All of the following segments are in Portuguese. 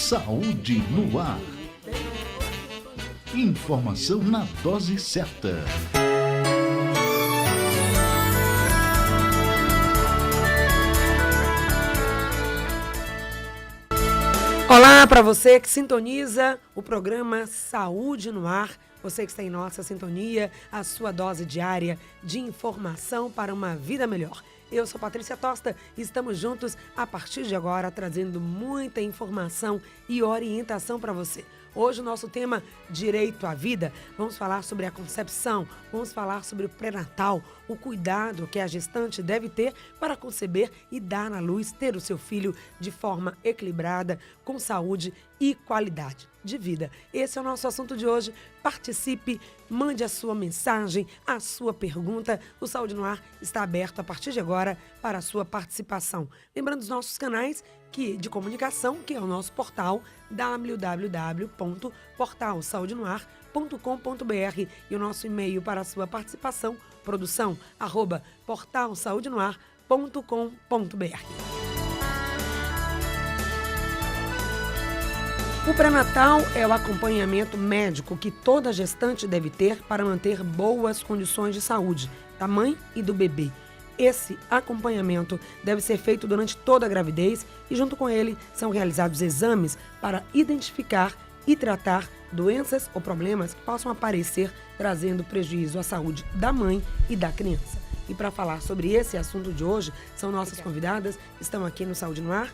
Saúde no ar. Informação na dose certa. Olá para você que sintoniza o programa Saúde no Ar. Você que está em nossa sintonia, a sua dose diária de informação para uma vida melhor. Eu sou Patrícia Tosta e estamos juntos a partir de agora trazendo muita informação e orientação para você. Hoje o nosso tema, Direito à Vida, vamos falar sobre a concepção, vamos falar sobre o pré-natal, o cuidado que a gestante deve ter para conceber e dar à luz, ter o seu filho de forma equilibrada, com saúde e qualidade de vida. Esse é o nosso assunto de hoje. Participe, mande a sua mensagem, a sua pergunta. O Saúde no Ar está aberto a partir de agora para a sua participação. Lembrando os nossos canais de comunicação, que é o nosso portal www.portalsaudenoar.com.br e o nosso e-mail para a sua participação, produção@portalsaudenoar.com.br. O pré-natal é o acompanhamento médico que toda gestante deve ter para manter boas condições de saúde da mãe e do bebê. Esse acompanhamento deve ser feito durante toda a gravidez e, junto com ele, são realizados exames para identificar e tratar doenças ou problemas que possam aparecer, trazendo prejuízo à saúde da mãe e da criança. E para falar sobre esse assunto de hoje, são nossas convidadas, estão aqui no Saúde no Ar,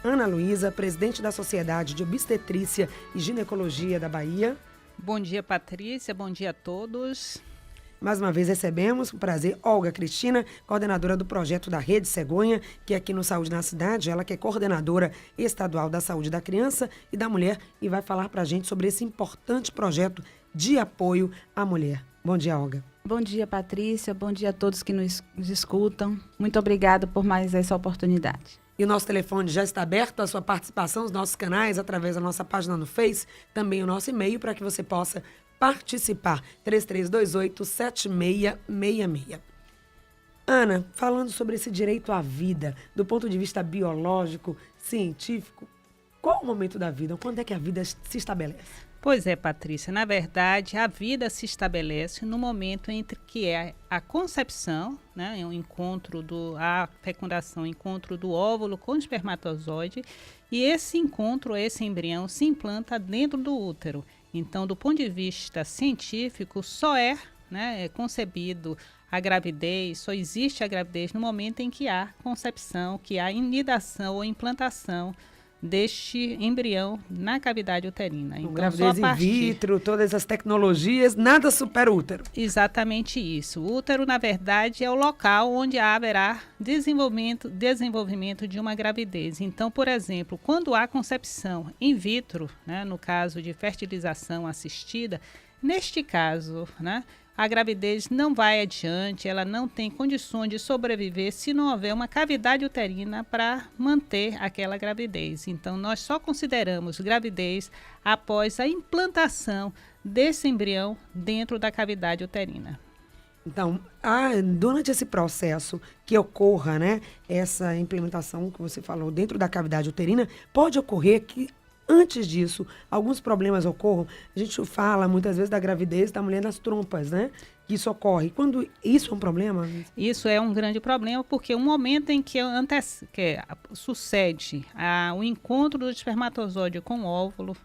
Ana Luísa, presidente da Sociedade de Obstetrícia e Ginecologia da Bahia. Bom dia, Patrícia. Bom dia a todos. Mais uma vez recebemos, com prazer, Olga Cristina, coordenadora do projeto da Rede Cegonha, que é aqui no Saúde na Cidade, ela que é coordenadora estadual da saúde da criança e da mulher e vai falar para a gente sobre esse importante projeto de apoio à mulher. Bom dia, Olga. Bom dia, Patrícia. Bom dia a todos que nos escutam. Muito obrigada por mais essa oportunidade. E o nosso telefone já está aberto à sua participação, os nossos canais, através da nossa página no Face, também o nosso e-mail para que você possa participar, 3328-7666. Ana, falando sobre esse direito à vida, do ponto de vista biológico, científico, qual o momento da vida? Quando é que a vida se estabelece? Pois é, Patrícia, na verdade, a vida se estabelece no momento entre que é a concepção, né, a fecundação, o encontro do óvulo com o espermatozoide, e esse encontro, esse embrião, se implanta dentro do útero. Então, do ponto de vista científico, só é concebido a gravidez, só existe a gravidez no momento em que há concepção, que há inidação ou implantação deste embrião na cavidade uterina. Então, gravidez in vitro, todas as tecnologias, nada supera o útero. Exatamente isso. O útero, na verdade, é o local onde haverá desenvolvimento de uma gravidez. Então, por exemplo, quando há concepção in vitro, no caso de fertilização assistida, neste caso, a gravidez não vai adiante, ela não tem condições de sobreviver se não houver uma cavidade uterina para manter aquela gravidez. Então, nós só consideramos gravidez após a implantação desse embrião dentro da cavidade uterina. Então, durante esse processo que ocorra, essa implementação que você falou dentro da cavidade uterina, pode ocorrer que antes disso, alguns problemas ocorram. A gente fala muitas vezes da gravidez da mulher nas trompas, que isso ocorre. Quando isso é um problema? Isso é um grande problema, porque o momento em que sucede o encontro do espermatozoide com o óvulo,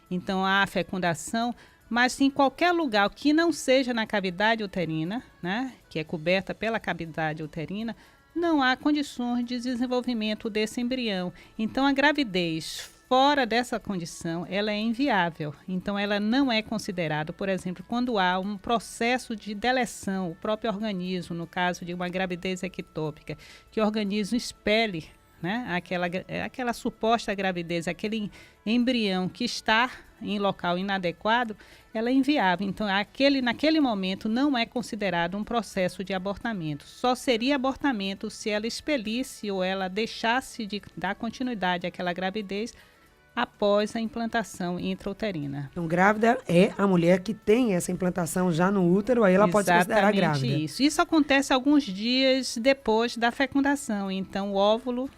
então há a fecundação, mas em qualquer lugar que não seja na cavidade uterina, que é coberta pela cavidade uterina, não há condições de desenvolvimento desse embrião. Então a gravidez fora dessa condição, ela é inviável. Então, ela não é considerada, por exemplo, quando há um processo de deleção, o próprio organismo, no caso de uma gravidez ectópica, que o organismo expele aquela suposta gravidez, aquele embrião que está em local inadequado, ela é inviável. Então, naquele momento não é considerado um processo de abortamento. Só seria abortamento se ela expelisse ou ela deixasse de dar continuidade àquela gravidez após a implantação intrauterina. Então, grávida é a mulher que tem essa implantação já no útero, aí ela pode se considerar grávida. Isso acontece alguns dias depois da fecundação. Então, o óvulo,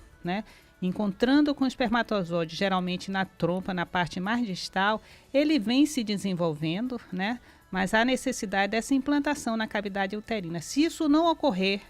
encontrando com o espermatozoide, geralmente na trompa, na parte mais distal, ele vem se desenvolvendo, né? Mas há necessidade dessa implantação na cavidade uterina. Se isso não ocorrer,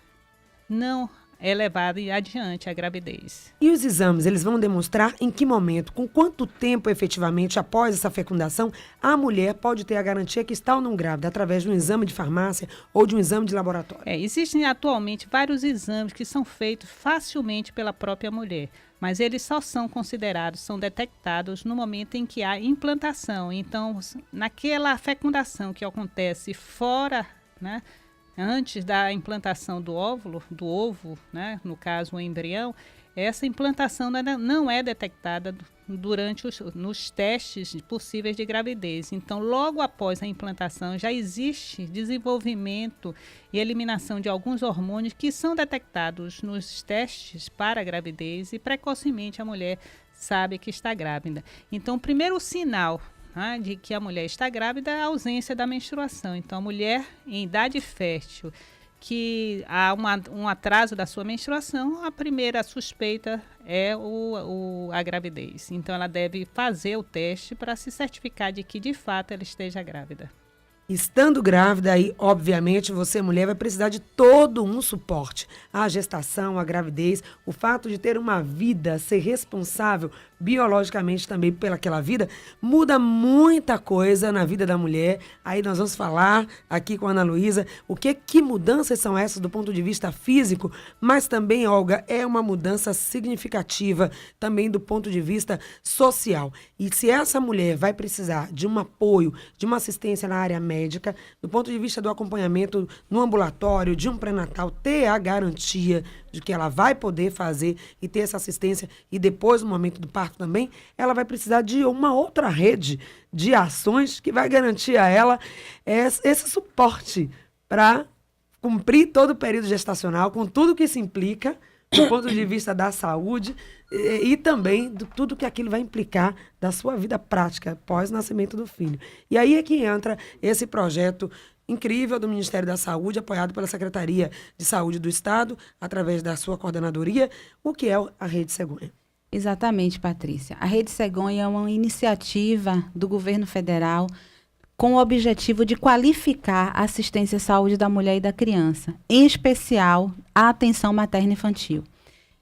não é levado adiante a gravidez. E os exames, eles vão demonstrar em que momento, com quanto tempo efetivamente após essa fecundação, a mulher pode ter a garantia que está ou não grávida, através de um exame de farmácia ou de um exame de laboratório? Existem atualmente vários exames que são feitos facilmente pela própria mulher, mas eles só são considerados, são detectados no momento em que há implantação. Então, naquela fecundação que acontece fora, né, antes da implantação do ovo, né, no caso o embrião, essa implantação não é detectada durante nos testes possíveis de gravidez. Então, logo após a implantação, já existe desenvolvimento e eliminação de alguns hormônios que são detectados nos testes para a gravidez e precocemente a mulher sabe que está grávida. Então, o primeiro sinal de que a mulher está grávida é a ausência da menstruação. Então, a mulher em idade fértil, que há um atraso da sua menstruação, a primeira suspeita é a gravidez. Então, ela deve fazer o teste para se certificar de que, de fato, ela esteja grávida. Estando grávida, aí, obviamente, você, mulher, vai precisar de todo um suporte. A gestação, a gravidez, o fato de ter uma vida, ser responsável biologicamente também pelaquela vida, muda muita coisa na vida da mulher. Aí nós vamos falar aqui com a Ana Luísa que mudanças são essas do ponto de vista físico, mas também, Olga, é uma mudança significativa também do ponto de vista social. E se essa mulher vai precisar de um apoio, de uma assistência na área médica, do ponto de vista do acompanhamento no ambulatório, de um pré-natal, ter a garantia de que ela vai poder fazer e ter essa assistência, e depois, no momento do parto também, ela vai precisar de uma outra rede de ações que vai garantir a ela esse suporte para cumprir todo o período gestacional, com tudo que isso implica, do ponto de vista da saúde e também de tudo que aquilo vai implicar da sua vida prática pós o nascimento do filho. E aí é que entra esse projeto incrível do Ministério da Saúde, apoiado pela Secretaria de Saúde do Estado, através da sua coordenadoria, o que é a Rede Cegonha. Exatamente, Patrícia. A Rede Cegonha é uma iniciativa do governo federal com o objetivo de qualificar a assistência à saúde da mulher e da criança, em especial a atenção materno-infantil.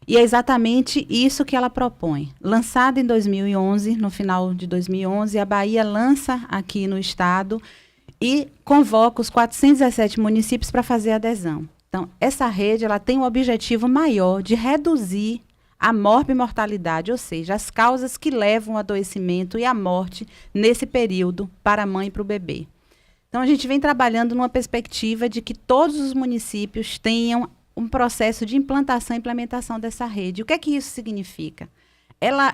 E é exatamente isso que ela propõe. Lançada em 2011, no final de 2011, a Bahia lança aqui no estado e convoca os 417 municípios para fazer adesão. Então, essa rede ela tem um objetivo maior de reduzir a morbimortalidade, ou seja, as causas que levam ao adoecimento e à morte nesse período para a mãe e para o bebê. Então, a gente vem trabalhando numa perspectiva de que todos os municípios tenham um processo de implantação e implementação dessa rede. O que é que isso significa?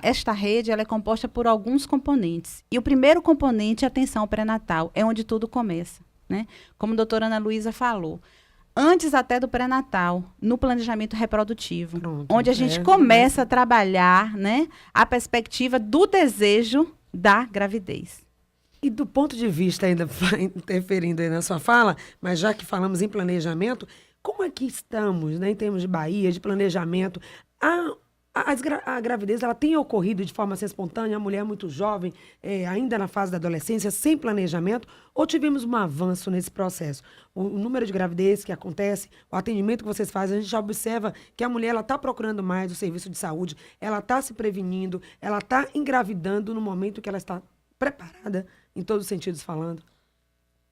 Esta rede ela é composta por alguns componentes. E o primeiro componente é a atenção pré-natal, é onde tudo começa, né? Como a doutora Ana Luísa falou, antes até do pré-natal, no planejamento reprodutivo, onde a gente começa a trabalhar, né, a perspectiva do desejo da gravidez. E do ponto de vista, ainda interferindo aí na sua fala, mas já que falamos em planejamento, como é que estamos, né, em termos de Bahia, de planejamento? A gravidez ela tem ocorrido de forma assim, espontânea, a mulher muito jovem, ainda na fase da adolescência, sem planejamento, ou tivemos um avanço nesse processo? O número de gravidez que acontece, o atendimento que vocês fazem, a gente já observa que a mulher está procurando mais o serviço de saúde, ela está se prevenindo, ela está engravidando no momento que ela está preparada, em todos os sentidos falando.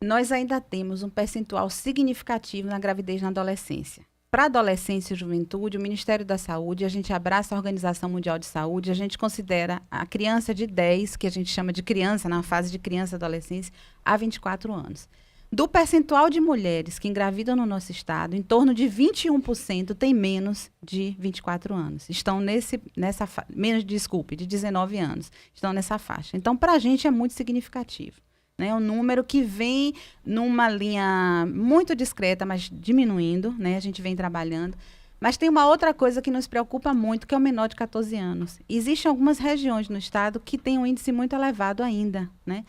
Nós ainda temos um percentual significativo na gravidez na adolescência. Para a adolescência e juventude, o Ministério da Saúde, a gente abraça a Organização Mundial de Saúde, a gente considera a criança de 10, que a gente chama de criança, na fase de criança e adolescência, a 24 anos. Do percentual de mulheres que engravidam no nosso estado, em torno de 21% tem menos de 24 anos. Estão de 19 anos. Estão nessa faixa. Então, para a gente é muito significativo. É um número que vem numa linha muito discreta, mas diminuindo, né? A gente vem trabalhando. Mas tem uma outra coisa que nos preocupa muito, que é o menor de 14 anos. Existem algumas regiões no estado que têm um índice muito elevado ainda, né?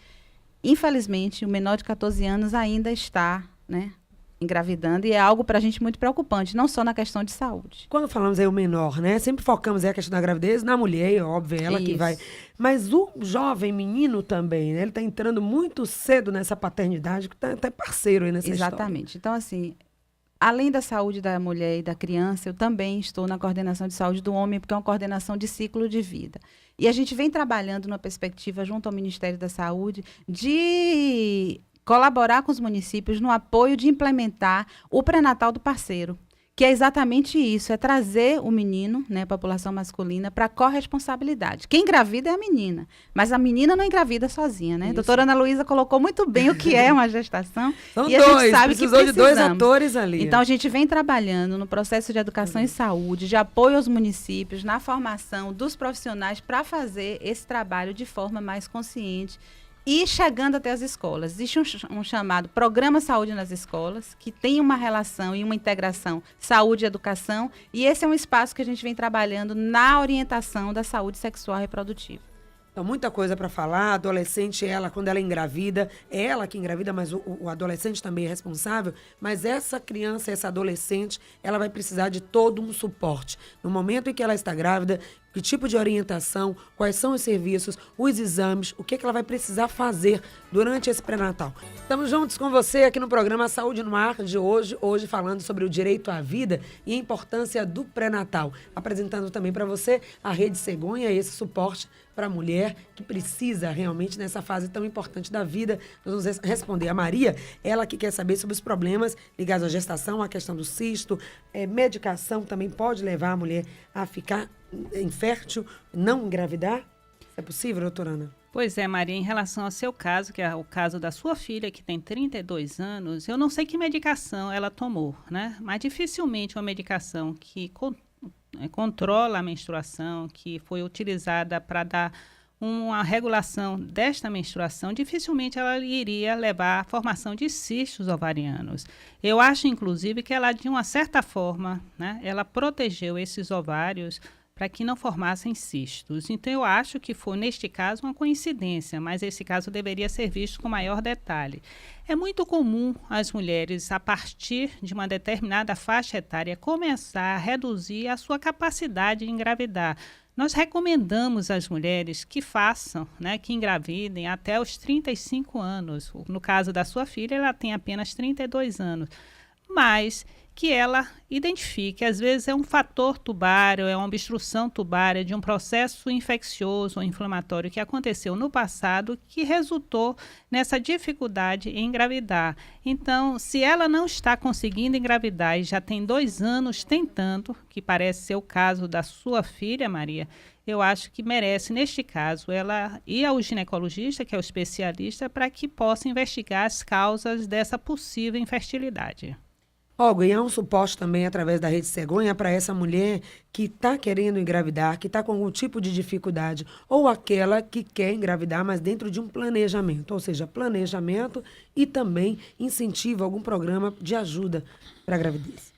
Infelizmente, o menor de 14 anos ainda está, né, engravidando, e é algo para a gente muito preocupante, não só na questão de saúde. Quando falamos aí o menor, né? Sempre focamos aí a questão da gravidez na mulher, óbvio, ela que vai. Mas o jovem menino também, né? Ele está entrando muito cedo nessa paternidade, que tá até parceiro aí nessa Exatamente. história. Então, assim, além da saúde da mulher e da criança, eu também estou na coordenação de saúde do homem, porque é uma coordenação de ciclo de vida. E a gente vem trabalhando numa perspectiva junto ao Ministério da Saúde de colaborar com os municípios no apoio de implementar o pré-natal do parceiro, que é exatamente isso, é trazer o menino, né, a população masculina, para a corresponsabilidade. Quem engravida é a menina, mas a menina não engravida sozinha, né? A doutora Ana Luísa colocou muito bem o que é uma gestação. São e dois, a gente sabe precisou que de dois atores ali. Então, a gente vem trabalhando no processo de educação e saúde, de apoio aos municípios, na formação dos profissionais para fazer esse trabalho de forma mais consciente e chegando até as escolas. Existe um chamado Programa Saúde nas Escolas, que tem uma relação e uma integração saúde e educação, e esse é um espaço que a gente vem trabalhando na orientação da saúde sexual e reprodutiva. Então, muita coisa para falar. A adolescente, quando ela engravida, é ela que engravida, mas o adolescente também é responsável. Mas essa criança, essa adolescente, ela vai precisar de todo um suporte. No momento em que ela está grávida, que tipo de orientação, quais são os serviços, os exames, o que ela vai precisar fazer durante esse pré-natal. Estamos juntos com você aqui no programa Saúde no Ar de hoje falando sobre o direito à vida e a importância do pré-natal. Apresentando também para você a Rede Cegonha, esse suporte para a mulher que precisa realmente nessa fase tão importante da vida. Nós vamos responder a Maria, ela que quer saber sobre os problemas ligados à gestação, a questão do cisto, medicação também pode levar a mulher a ficar infértil, não engravidar? É possível, doutora Ana? Pois é, Maria, em relação ao seu caso, que é o caso da sua filha, que tem 32 anos, eu não sei que medicação ela tomou, né? Mas dificilmente uma medicação que controla a menstruação, que foi utilizada para dar uma regulação desta menstruação, dificilmente ela iria levar à formação de cistos ovarianos. Eu acho, inclusive, que ela, de uma certa forma, né, ela protegeu esses ovários para que não formassem cistos. Então, eu acho que foi, neste caso, uma coincidência, mas esse caso deveria ser visto com maior detalhe. É muito comum as mulheres, a partir de uma determinada faixa etária, começar a reduzir a sua capacidade de engravidar. Nós recomendamos às mulheres que façam, né, que engravidem até os 35 anos. No caso da sua filha, ela tem apenas 32 anos. Mas que ela identifique, às vezes é um fator tubário, é uma obstrução tubária de um processo infeccioso ou inflamatório que aconteceu no passado que resultou nessa dificuldade em engravidar. Então, se ela não está conseguindo engravidar e já tem 2 anos tentando, que parece ser o caso da sua filha, Maria, eu acho que merece, neste caso, ela ir ao ginecologista, que é o especialista, para que possa investigar as causas dessa possível infertilidade. Olga, e há um suporte também através da Rede Cegonha para essa mulher que está querendo engravidar, que está com algum tipo de dificuldade, ou aquela que quer engravidar, mas dentro de um planejamento, ou seja, planejamento e também incentivo, algum programa de ajuda para a gravidez.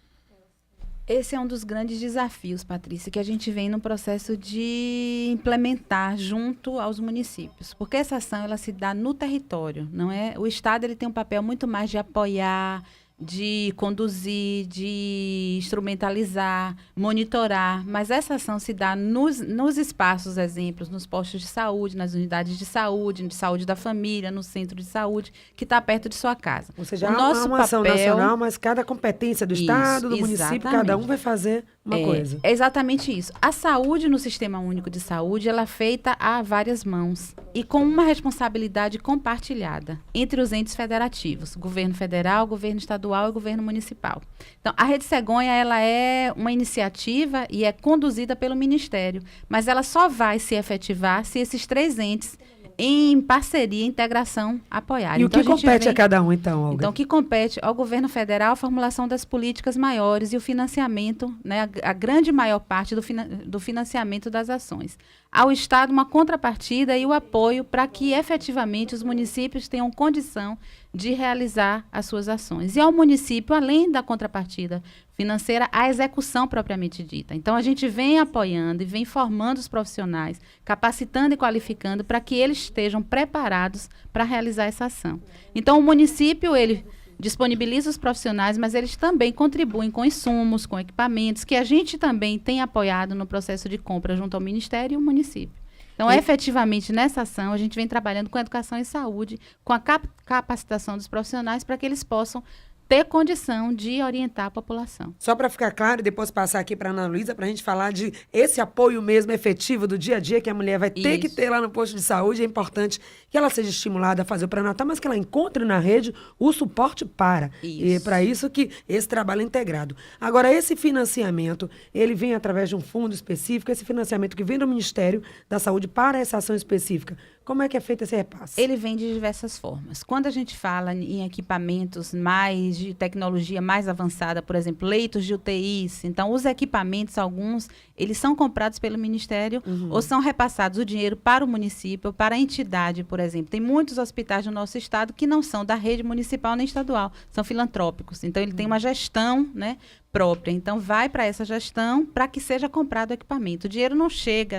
Esse é um dos grandes desafios, Patrícia, que a gente vem no processo de implementar junto aos municípios, porque essa ação ela se dá no território, não é? O Estado ele tem um papel muito mais de apoiar, de conduzir, de instrumentalizar, monitorar, mas essa ação se dá nos espaços, exemplos, nos postos de saúde, nas unidades de saúde da família, no centro de saúde, que está perto de sua casa. Ou seja, há uma ação nacional, mas cada competência do Estado, do município, cada um vai fazer uma coisa. É exatamente isso. A saúde no Sistema Único de Saúde, ela é feita a várias mãos e com uma responsabilidade compartilhada entre os entes federativos, governo federal, governo estadual e governo municipal. Então, a Rede Cegonha, ela é uma iniciativa e é conduzida pelo Ministério, mas ela só vai se efetivar se esses 3 entes, em parceria, integração, apoiarem. E o que compete a cada um, então, Olga? Então, o que compete ao governo federal a formulação das políticas maiores e o financiamento, né, a grande maior parte do financiamento das ações. Ao Estado, uma contrapartida e o apoio para que, efetivamente, os municípios tenham condição de realizar as suas ações. E ao município, além da contrapartida financeira, a execução propriamente dita. Então, a gente vem apoiando e vem formando os profissionais, capacitando e qualificando para que eles estejam preparados para realizar essa ação. Então, o município, ele disponibiliza os profissionais, mas eles também contribuem com insumos, com equipamentos, que a gente também tem apoiado no processo de compra junto ao Ministério e o município. Então, efetivamente, nessa ação, a gente vem trabalhando com educação e saúde, com a capacitação dos profissionais para que eles possam ter condição de orientar a população. Só para ficar claro, e depois passar aqui para a Ana Luísa, para a gente falar de esse apoio mesmo efetivo do dia a dia que a mulher vai ter que ter lá no posto de saúde. É importante que ela seja estimulada a fazer o pré-natal, mas que ela encontre na rede o suporte para. E é para isso que esse trabalho é integrado. Agora, esse financiamento, ele vem através de um fundo específico, esse financiamento que vem do Ministério da Saúde para essa ação específica. Como é que é feito esse repasse? Ele vem de diversas formas. Quando a gente fala em equipamentos mais de tecnologia mais avançada, por exemplo, leitos de UTIs, então os equipamentos, alguns, eles são comprados pelo Ministério ou são repassados o dinheiro para o município, para a entidade, por exemplo. Tem muitos hospitais no nosso estado que não são da rede municipal nem estadual, são filantrópicos. Então, ele tem uma gestão, né, própria. Então, vai para essa gestão para que seja comprado o equipamento. O dinheiro não chega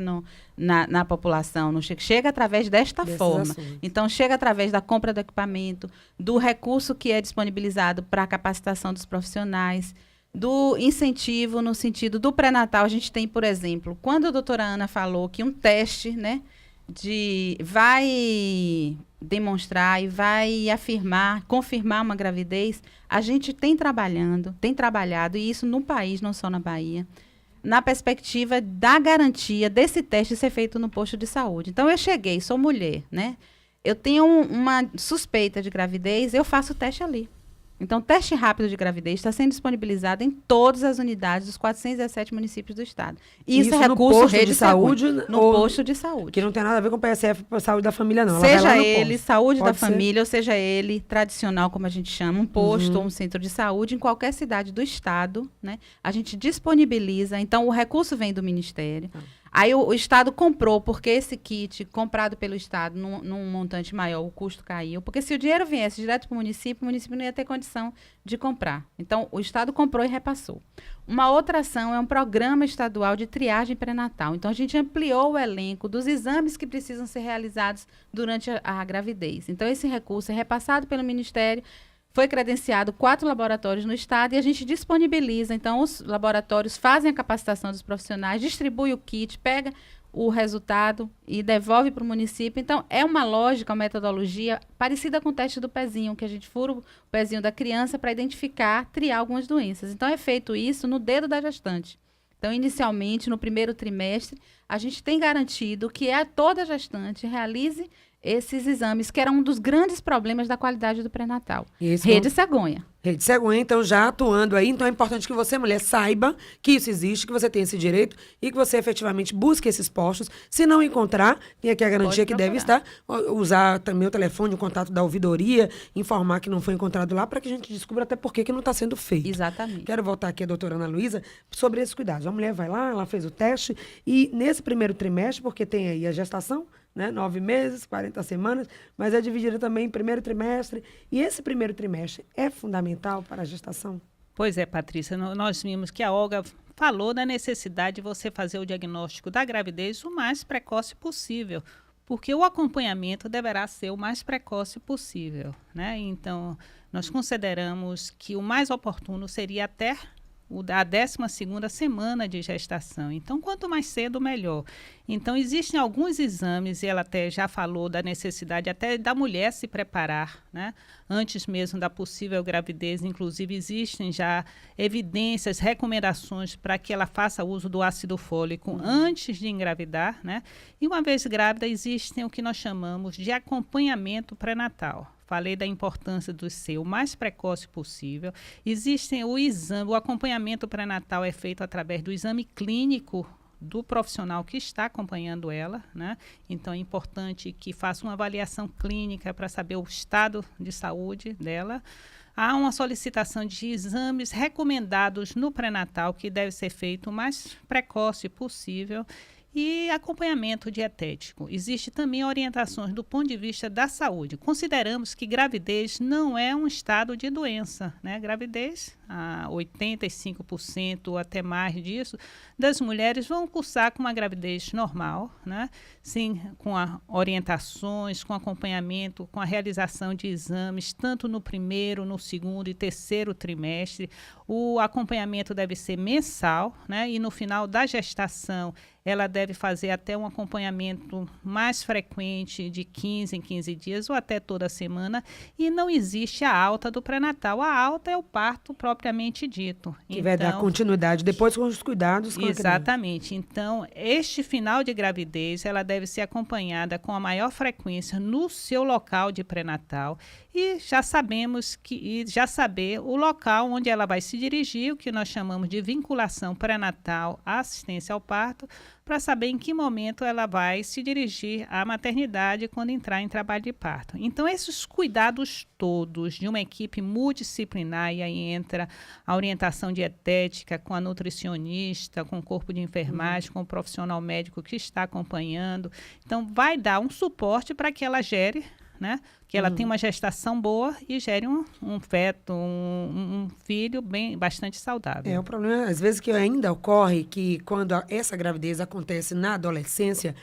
na população, não chega através desta forma. Assuntos. Então, chega através da compra do equipamento, do recurso que é disponibilizado para a capacitação dos profissionais, do incentivo no sentido do pré-natal. A gente tem, por exemplo, quando a doutora Ana falou que um teste, né, vai demonstrar e vai afirmar, confirmar uma gravidez, a gente tem trabalhado, e isso no país, não só na Bahia, na perspectiva da garantia desse teste ser feito no posto de saúde. Então, eu cheguei, sou mulher, né? Eu tenho uma suspeita de gravidez, eu faço o teste ali. Então, o teste rápido de gravidez está sendo disponibilizado em todas as unidades dos 417 municípios do estado. Isso é recurso rede de saúde no posto de saúde. Que não tem nada a ver com o PSF para saúde da família, não. Seja ele saúde da família, ou seja ele tradicional, como a gente chama, um posto ou um centro de saúde, em qualquer cidade do estado, né? A gente disponibiliza. Então, o recurso vem do Ministério. Aí o Estado comprou, porque esse kit comprado pelo Estado num montante maior, o custo caiu. Porque se o dinheiro viesse direto para o município não ia ter condição de comprar. Então, o Estado comprou e repassou. Uma outra ação é um programa estadual de triagem pré-natal. Então, a gente ampliou o elenco dos exames que precisam ser realizados durante a gravidez. Então, esse recurso é repassado pelo Ministério. Foi credenciado 4 laboratórios no estado e a gente disponibiliza. Então, os laboratórios fazem a capacitação dos profissionais, distribui o kit, pega o resultado e devolve para o município. Então, é uma lógica, uma metodologia parecida com o teste do pezinho, que a gente fura o pezinho da criança para identificar, triar algumas doenças. Então, é feito isso no dedo da gestante. Então, inicialmente, no primeiro trimestre, a gente tem garantido que toda gestante realize esses exames, que era um dos grandes problemas da qualidade do pré-natal. Rede Cegonha. Rede Cegonha, então, já atuando aí. Então, é importante que você, mulher, saiba que isso existe, que você tem esse direito e que você efetivamente busque esses postos. Se não encontrar, tem aqui a garantia que deve estar. Usar também o telefone, o contato da ouvidoria, informar que não foi encontrado lá, para que a gente descubra até por que não está sendo feito. Exatamente. Quero voltar aqui a doutora Ana Luísa sobre esses cuidados. A mulher vai lá, ela fez o teste e nesse primeiro trimestre, porque tem aí a gestação, né, 9 meses, 40 semanas, mas é dividida também em primeiro trimestre. E esse primeiro trimestre é fundamental para a gestação? Pois é, Patrícia, nós vimos que a Olga falou da necessidade de você fazer o diagnóstico da gravidez o mais precoce possível, porque o acompanhamento deverá ser o mais precoce possível, né? Então, nós consideramos que o mais oportuno seria até a 12ª semana de gestação. Então, quanto mais cedo, melhor. Então, existem alguns exames, e ela até já falou da necessidade até da mulher se preparar, né? Antes mesmo da possível gravidez. Inclusive, existem já evidências, recomendações para que ela faça uso do ácido fólico antes de engravidar, né? E uma vez grávida, existem o que nós chamamos de acompanhamento pré-natal. Falei da importância do ser o mais precoce possível. Existem o acompanhamento pré-natal é feito através do exame clínico do profissional que está acompanhando ela, né? Então, é importante que faça uma avaliação clínica para saber o estado de saúde dela. Há uma solicitação de exames recomendados no pré-natal que deve ser feito o mais precoce possível. E acompanhamento dietético. Existe também orientações do ponto de vista da saúde. Consideramos que gravidez não é um estado de doença, né? Gravidez a 85% ou até mais disso, das mulheres vão cursar com uma gravidez normal, né? Sim, com orientações, com acompanhamento, com a realização de exames, tanto no primeiro, no segundo e terceiro trimestre. O acompanhamento deve ser mensal, né? E no final da gestação, ela deve fazer até um acompanhamento mais frequente, de 15 em 15 dias ou até toda semana, e não existe a alta do pré-natal. A alta é o parto propriamente dito. Que vai dar continuidade depois com os cuidados com a criança. Exatamente. Então, este final de gravidez, ela deve ser acompanhada com a maior frequência no seu local de pré-natal, e já saber o local onde ela vai se dirigir, o que nós chamamos de vinculação pré-natal à assistência ao parto, para saber em que momento ela vai se dirigir à maternidade quando entrar em trabalho de parto. Então, esses cuidados todos de uma equipe multidisciplinar, e aí entra a orientação dietética com a nutricionista, com o corpo de enfermagem, com o profissional médico que está acompanhando. Então, vai dar um suporte para que ela gere, né? Que ela tenha uma gestação boa e gere um feto, um filho bastante saudável. O problema, às vezes, que ainda ocorre que quando essa gravidez acontece na adolescência,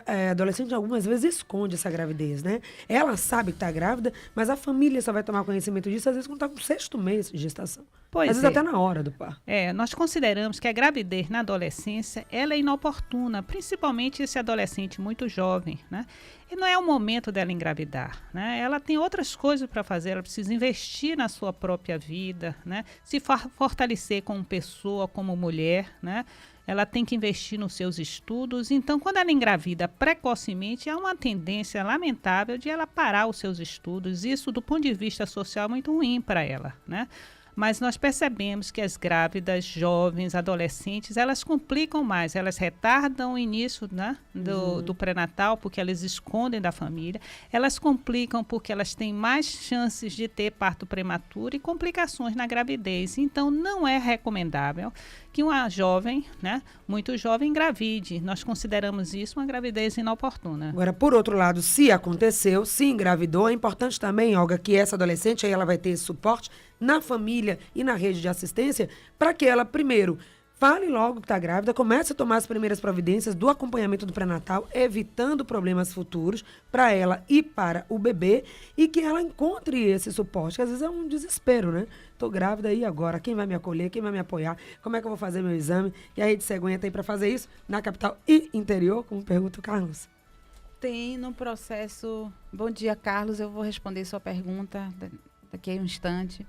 a adolescente algumas vezes esconde essa gravidez, né? Ela sabe que está grávida, mas a família só vai tomar conhecimento disso, às vezes, quando está com o 6º mês de gestação. Às vezes até na hora do parto. Nós consideramos que a gravidez na adolescência, ela é inoportuna, principalmente esse adolescente muito jovem, né? E não é o momento dela engravidar, né? Ela tem outras coisas para fazer, ela precisa investir na sua própria vida, né? Se fortalecer como pessoa, como mulher, né? Ela tem que investir nos seus estudos. Então, quando ela engravida precocemente, há uma tendência lamentável de ela parar os seus estudos. Isso, do ponto de vista social, é muito ruim para ela, né? Mas nós percebemos que as grávidas, jovens, adolescentes, elas complicam mais, elas retardam o início, né, do pré-natal, porque elas escondem da família, elas complicam porque elas têm mais chances de ter parto prematuro e complicações na gravidez. Então, não é recomendável que uma jovem, né, muito jovem, engravide. Nós consideramos isso uma gravidez inoportuna. Agora, por outro lado, se aconteceu, se engravidou, é importante também, Olga, que essa adolescente aí ela vai ter esse suporte na família e na rede de assistência, para que ela, primeiro, fale logo que está grávida, comece a tomar as primeiras providências do acompanhamento do pré-natal, evitando problemas futuros para ela e para o bebê, e que ela encontre esse suporte, que às vezes é um desespero, né? Estou grávida e agora? Quem vai me acolher? Quem vai me apoiar? Como é que eu vou fazer meu exame? E a Rede Cegonha tem para fazer isso na capital e interior, como pergunta o Carlos. Tem no processo... Bom dia, Carlos. Eu vou responder sua pergunta daqui a um instante.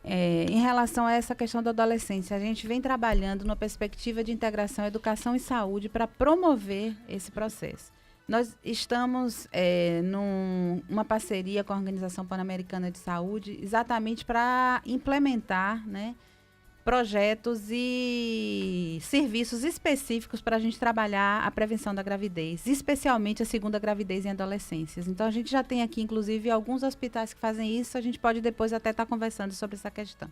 Em relação a essa questão da adolescência, a gente vem trabalhando numa perspectiva de integração, educação e saúde para promover esse processo. Nós estamos numa parceria com a Organização Pan-Americana de Saúde exatamente para implementar, né, projetos e serviços específicos para a gente trabalhar a prevenção da gravidez, especialmente a segunda gravidez em adolescências. Então, a gente já tem aqui, inclusive, alguns hospitais que fazem isso, a gente pode depois até estar conversando sobre essa questão.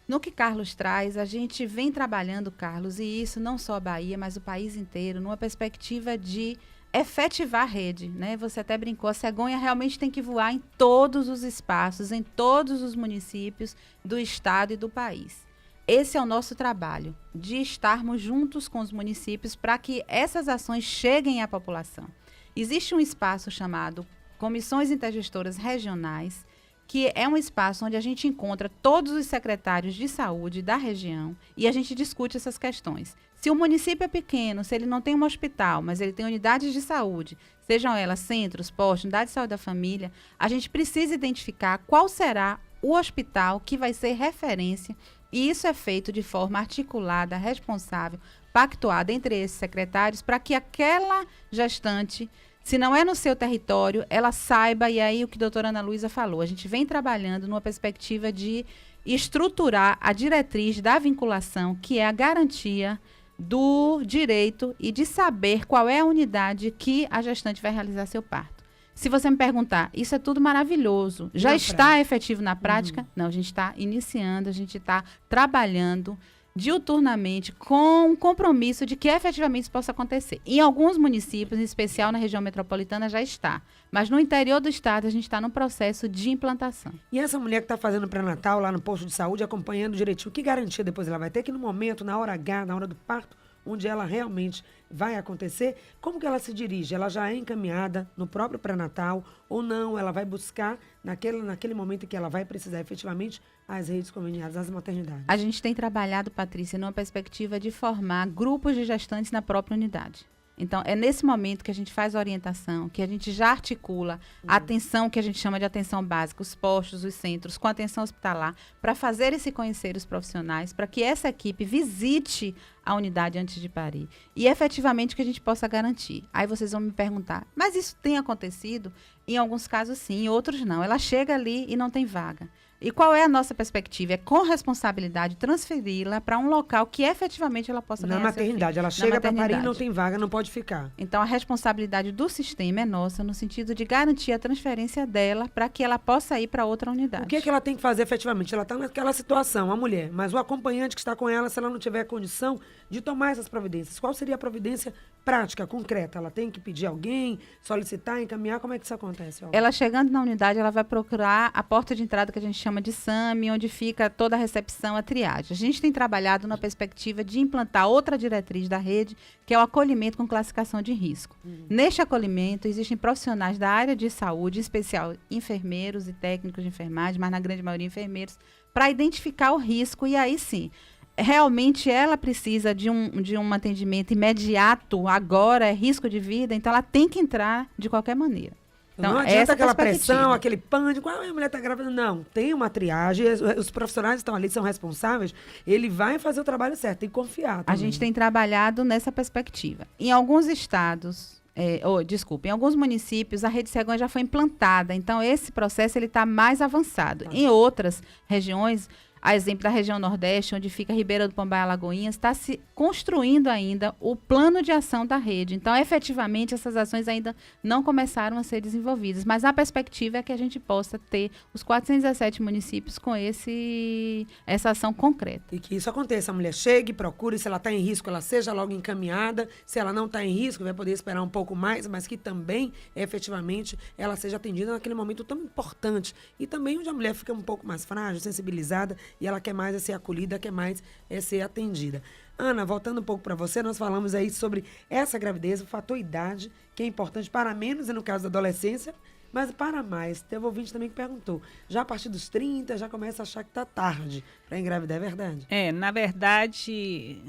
No que Carlos traz, a gente vem trabalhando, Carlos, e isso não só a Bahia, mas o país inteiro, numa perspectiva de efetivar a rede, né? Você até brincou, a cegonha realmente tem que voar em todos os espaços, em todos os municípios do estado e do país. Esse é o nosso trabalho, de estarmos juntos com os municípios para que essas ações cheguem à população. Existe um espaço chamado Comissões Intergestoras Regionais, que é um espaço onde a gente encontra todos os secretários de saúde da região e a gente discute essas questões. Se o município é pequeno, se ele não tem um hospital, mas ele tem unidades de saúde, sejam elas centros, postos, unidades de saúde da família, a gente precisa identificar qual será o hospital que vai ser referência. E isso é feito de forma articulada, responsável, pactuada entre esses secretários, para que aquela gestante, se não é no seu território, ela saiba, e aí o que a doutora Ana Luísa falou, a gente vem trabalhando numa perspectiva de estruturar a diretriz da vinculação, que é a garantia do direito e de saber qual é a unidade que a gestante vai realizar seu parto. Se você me perguntar, isso é tudo maravilhoso, já está efetivo na prática? Não, a gente está iniciando, a gente está trabalhando diuturnamente, com um compromisso de que efetivamente isso possa acontecer. Em alguns municípios, em especial na região metropolitana, já está. Mas no interior do estado, a gente está no processo de implantação. E essa mulher que está fazendo pré-natal lá no posto de saúde, acompanhando direitinho, que garantia depois ela vai ter que no momento, na hora H, na hora do parto, onde ela realmente vai acontecer, como que ela se dirige? Ela já é encaminhada no próprio pré-natal ou não? Ela vai buscar naquele momento em que ela vai precisar efetivamente as redes conveniadas, as maternidades? A gente tem trabalhado, Patrícia, numa perspectiva de formar grupos de gestantes na própria unidade. Então, é nesse momento que a gente faz a orientação, que a gente já articula a atenção, que a gente chama de atenção básica, os postos, os centros, com atenção hospitalar, para fazer esse conhecer os profissionais, para que essa equipe visite a unidade antes de parir. E, efetivamente, que a gente possa garantir. Aí vocês vão me perguntar, mas isso tem acontecido? Em alguns casos, sim, em outros não. Ela chega ali e não tem vaga. E qual é a nossa perspectiva? É, com responsabilidade, transferi-la para um local que efetivamente ela possa ganhar Na maternidade. Ela chega para parir e não tem vaga, não pode ficar. Então, a responsabilidade do sistema é nossa, no sentido de garantir a transferência dela para que ela possa ir para outra unidade. O que é que ela tem que fazer efetivamente? Ela está naquela situação, a mulher, mas o acompanhante que está com ela, se ela não tiver condição de tomar essas providências, qual seria a providência prática, concreta? Ela tem que pedir alguém, solicitar, encaminhar? Como é que isso acontece, Olga? Ela chegando na unidade, ela vai procurar a porta de entrada que a gente chama de SAMI, onde fica toda a recepção, a triagem. A gente tem trabalhado na perspectiva de implantar outra diretriz da rede, que é o acolhimento com classificação de risco. Neste acolhimento, existem profissionais da área de saúde, em especial enfermeiros e técnicos de enfermagem, mas na grande maioria enfermeiros, para identificar o risco e aí sim, realmente ela precisa de um atendimento imediato, agora é risco de vida, então ela tem que entrar de qualquer maneira. Então, não adianta aquela pressão, aquele pânico, a mulher está grávida. Não, tem uma triagem, os profissionais estão ali, são responsáveis, ele vai fazer o trabalho certo, tem que confiar também. A gente tem trabalhado nessa perspectiva. Em alguns estados, em alguns municípios, a rede cegonha já foi implantada, então esse processo está mais avançado. Em outras regiões, a exemplo da região Nordeste, onde fica Ribeira do Pombal e Alagoinhas, está se construindo ainda o plano de ação da rede. Então, efetivamente, essas ações ainda não começaram a ser desenvolvidas. Mas a perspectiva é que a gente possa ter os 417 municípios com essa ação concreta. E que isso aconteça. A mulher chegue, procure, se ela está em risco, ela seja logo encaminhada. Se ela não está em risco, vai poder esperar um pouco mais, mas que também, efetivamente, ela seja atendida naquele momento tão importante. E também onde a mulher fica um pouco mais frágil, sensibilizada, e ela quer mais ser acolhida, quer mais ser atendida. Ana, voltando um pouco para você, nós falamos aí sobre essa gravidez, o fator idade, que é importante para menos, e no caso da adolescência, mas para mais. Teve ouvinte também que perguntou, já a partir dos 30, já começa a achar que está tarde para engravidar, é verdade? Na verdade,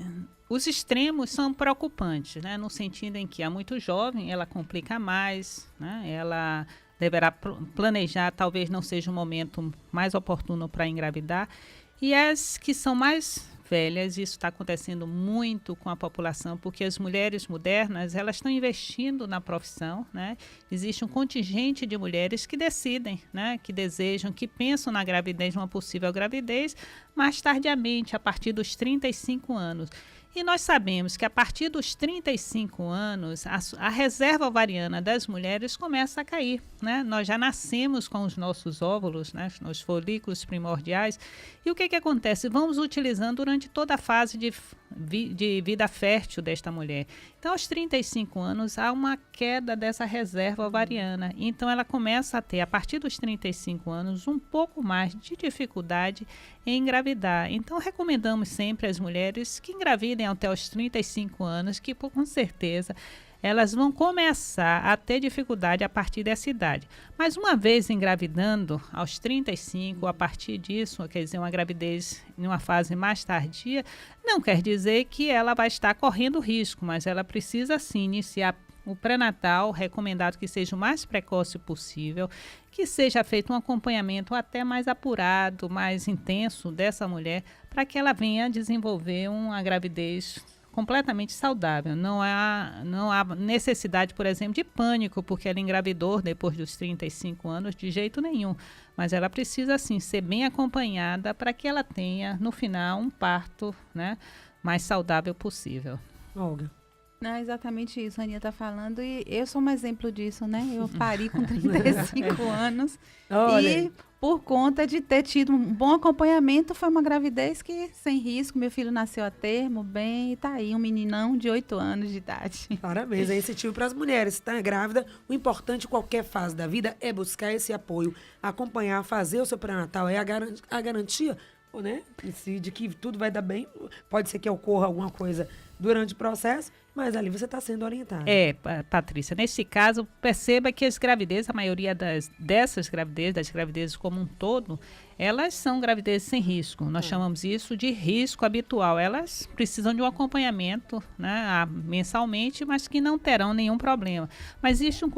os extremos são preocupantes, né? No sentido em que a muito jovem, ela complica mais, né? Ela deverá planejar, talvez não seja o momento mais oportuno para engravidar. E as que são mais velhas, isso está acontecendo muito com a população, porque as mulheres modernas, elas estão investindo na profissão, né? Existe um contingente de mulheres que decidem, né? Que desejam, que pensam na gravidez, uma possível gravidez, mais tardiamente, a partir dos 35 anos. E nós sabemos que a partir dos 35 anos, a reserva ovariana das mulheres começa a cair, né? Nós já nascemos com os nossos óvulos, né? Os folículos primordiais. E o que acontece? Vamos utilizando durante toda a fase de vida fértil desta mulher. Então, aos 35 anos, há uma queda dessa reserva ovariana. Então, ela começa a ter, a partir dos 35 anos, um pouco mais de dificuldade em engravidar. Então, recomendamos sempre às mulheres que engravidem até os 35 anos, que com certeza elas vão começar a ter dificuldade a partir dessa idade. Mas uma vez engravidando, aos 35, a partir disso, quer dizer, uma gravidez em uma fase mais tardia, não quer dizer que ela vai estar correndo risco, mas ela precisa sim iniciar o pré-natal, recomendado que seja o mais precoce possível, que seja feito um acompanhamento até mais apurado, mais intenso dessa mulher, para que ela venha desenvolver uma gravidez completamente saudável. Não há necessidade, por exemplo, de pânico, porque ela engravidou depois dos 35 anos, de jeito nenhum. Mas ela precisa, sim, ser bem acompanhada para que ela tenha, no final, um parto, né, mais saudável possível. Olga. Não, é exatamente isso, a Aninha está falando, e eu sou um exemplo disso, né? Eu pari com 35 anos. Olha. E por conta de ter tido um bom acompanhamento. Foi uma gravidez que sem risco, meu filho nasceu a termo, bem, e tá aí, um meninão de 8 anos de idade. Parabéns, é incentivo para as mulheres. Se está grávida, o importante em qualquer fase da vida é buscar esse apoio, acompanhar, fazer o seu pré-natal, é a garantia, né, de que tudo vai dar bem. Pode ser que ocorra alguma coisa durante o processo, mas ali você está sendo orientada. Patrícia, nesse caso, perceba que as gravidezes, a maioria dessas gravidezes, das gravidezes como um todo, elas são gravidezes sem risco. Nós chamamos isso de risco habitual. Elas precisam de um acompanhamento, né, mensalmente, mas que não terão nenhum problema. Mas existe um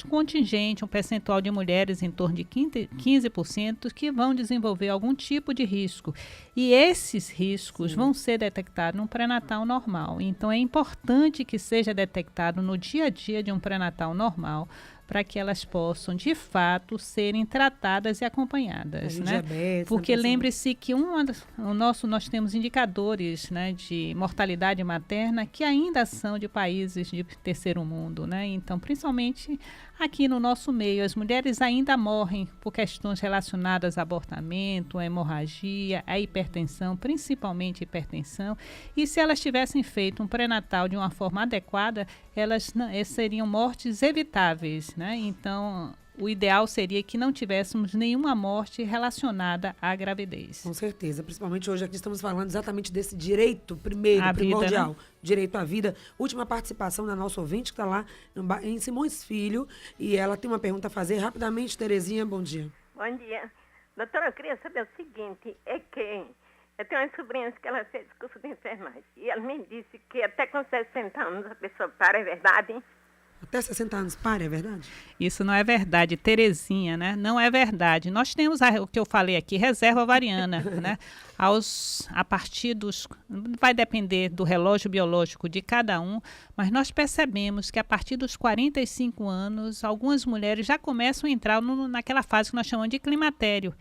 contingente, um percentual de mulheres em torno de 15% que vão desenvolver algum tipo de risco. E esses riscos vão ser detectados no pré-natal normal. Então, é importante que seja detectado no dia a dia de um pré-natal normal, para que elas possam, de fato, serem tratadas e acompanhadas, né? Diabetes, porque lembre-se que nós temos indicadores, né, de mortalidade materna que ainda são de países de terceiro mundo, né? Então, principalmente aqui no nosso meio, as mulheres ainda morrem por questões relacionadas a abortamento, a hemorragia, a hipertensão, principalmente hipertensão. E se elas tivessem feito um pré-natal de uma forma adequada, elas seriam mortes evitáveis, né? Então, o ideal seria que não tivéssemos nenhuma morte relacionada à gravidez. Com certeza, principalmente hoje aqui estamos falando exatamente desse direito primordial, né? Direito à vida. Última participação da nossa ouvinte, que está lá em Simões Filho, e ela tem uma pergunta a fazer rapidamente. Terezinha, bom dia. Bom dia. Doutora, eu queria saber o seguinte, é que eu tenho umas sobrinhas que ela fez curso de enfermagem, e ela me disse que até com 60 anos a pessoa para, é verdade? Até 60 anos, é verdade? Isso não é verdade, Terezinha, né? Não é verdade. Nós temos o que eu falei aqui, reserva ovariana, né? A partir dos... Vai depender do relógio biológico de cada um, mas nós percebemos que a partir dos 45 anos, algumas mulheres já começam a entrar naquela fase que nós chamamos de climatério.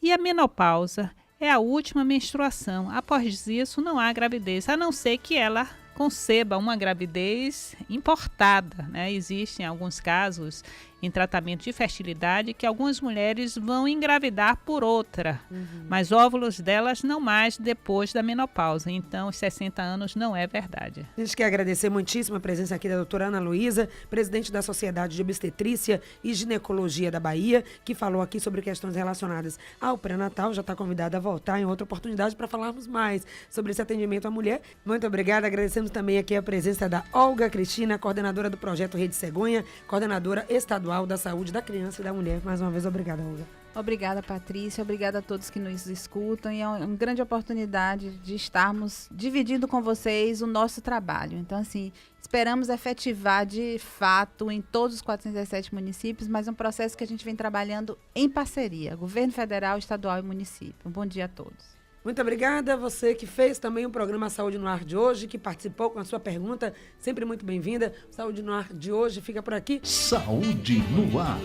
E a menopausa é a última menstruação. Após isso, não há gravidez, a não ser que ela conceba uma gravidez importada, né? Existem alguns casos em tratamento de fertilidade que algumas mulheres vão engravidar por outra, mas óvulos delas não mais depois da menopausa. Então, os 60 anos não é verdade. A gente quer agradecer muitíssimo a presença aqui da doutora Ana Luísa, presidente da Sociedade de Obstetrícia e Ginecologia da Bahia, que falou aqui sobre questões relacionadas ao pré-natal. Já está convidada a voltar em outra oportunidade para falarmos mais sobre esse atendimento à mulher. Muito obrigada. Agradecemos também aqui a presença da Olga Cristina, coordenadora do projeto Rede Cegonha, coordenadora estadual da Saúde da Criança e da Mulher. Mais uma vez, obrigada, Olga. Obrigada, Patrícia. Obrigada a todos que nos escutam. E é uma grande oportunidade de estarmos dividindo com vocês o nosso trabalho. Então, assim, esperamos efetivar de fato em todos os 417 municípios, mas um processo que a gente vem trabalhando em parceria, governo federal, estadual e município. Um bom dia a todos. Muito obrigada a você que fez também o programa Saúde no Ar de hoje, que participou com a sua pergunta, sempre muito bem-vinda. Saúde no Ar de hoje fica por aqui. Saúde no Ar.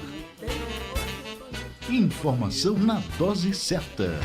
Informação na dose certa.